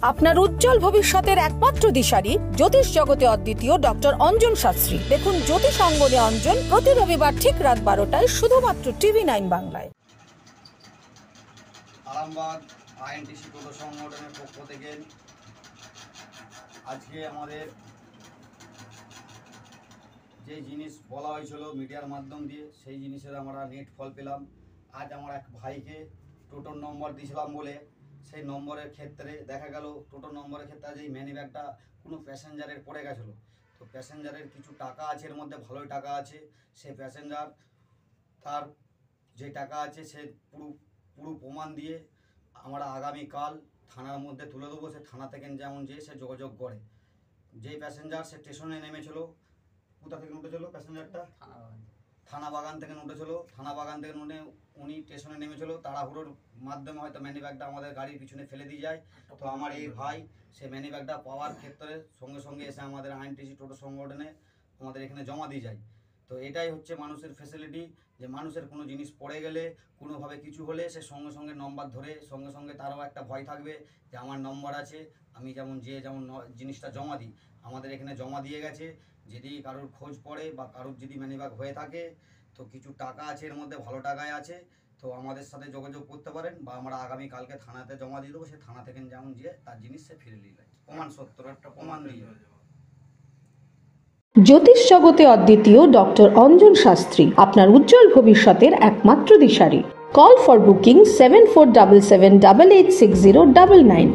আপনার উজ্জ্বল ভবিষ্যতের একমাত্র দিশারি জ্যোতিষ জগতে অদ্বিতীয় ডক্টর অঞ্জন শাস্ত্রী। দেখুন জ্যোতিষ অঙ্গনে অঞ্জন প্রতি রবিবার ঠিক রাত 12টায় শুধুমাত্র TV9 বাংলায়। আরামবাগ আইএনটিসি টোটো সংগঠনের পক্ষ থেকে আজকে আমাদের যে জিনিস বলা হয়েছিল মিডিয়ার মাধ্যম দিয়ে সেই জিনিসের আমরা নেট ফল পেলাম। আজ আমার এক ভাইকে টোটোর নম্বর দিয়েছিলাম বলে সেই নম্বরের ক্ষেত্রে দেখা গেল টোটোর নম্বরের ক্ষেত্রে আজ এই ম্যানি ব্যাগটা কোনো প্যাসেঞ্জারের পড়ে গেছিলো। তো প্যাসেঞ্জারের কিছু টাকা আছে, এর মধ্যে ভালোই টাকা আছে। সেই প্যাসেঞ্জার তার যে টাকা আছে সে পুরো প্রমাণ দিয়ে আমরা আগামীকাল থানার মধ্যে তুলে দেবো। সে থানা থেকে যেমন যে সে যোগাযোগ করে। যেই প্যাসেঞ্জার সে স্টেশনে নেমেছিল, কোথা থেকে উঠেছিল প্যাসেঞ্জারটা? থানা বাগান থেকে উঠেছিল। থানা বাগান থেকে উঠে উনি স্টেশনে নেমেছিল। তাড়াহুড়োর মাধ্যমে হয়তো ম্যানি ব্যাগটা আমাদের গাড়ির পিছনে ফেলে দিয়ে যায়। তো আমার এই ভাই সে ম্যানি ব্যাগটা পাওয়ার ক্ষেত্রে সঙ্গে সঙ্গে এসে আমাদের আইএনটিসি টোটো সংগঠনে আমাদের এখানে জমা দিয়ে যায়। তো এটাই হচ্ছে মানুষের ফ্যাসিলিটি, যে মানুষের কোনো জিনিস পড়ে গেলে কোনোভাবে কিছু হলে সে সঙ্গে সঙ্গে নম্বর ধরে সঙ্গে সঙ্গে তারও একটা ভয় থাকবে যে আমার নম্বর আছে, আমি যেমন জিনিসটা জমা দিই আমাদের এখানে জমা দিয়ে গেছে। যদি কারোর খোঁজ পড়ে বা কারোর যদি ম্যানিব্যাগ হয়ে থাকে তো কিছু টাকা আছে, এর মধ্যে ভালো টাকায় আছে, তো আমাদের সাথে যোগাযোগ করতে পারেন বা আমরা আগামীকালকে থানাতে জমা দিয়ে দেবো। সে থানা থেকে যেমন গিয়ে তার জিনিস সে ফিরে নিয়ে যায়, প্রমাণ সত্তর একটা প্রমাণ দিয়ে। জ্যোতিষ জগতে অদ্বিতীয় ডক্টর অঞ্জন শাস্ত্রী, আপনার উজ্জ্বল ভবিষ্যতের একমাত্র দিশারি। Call for booking 7477886099।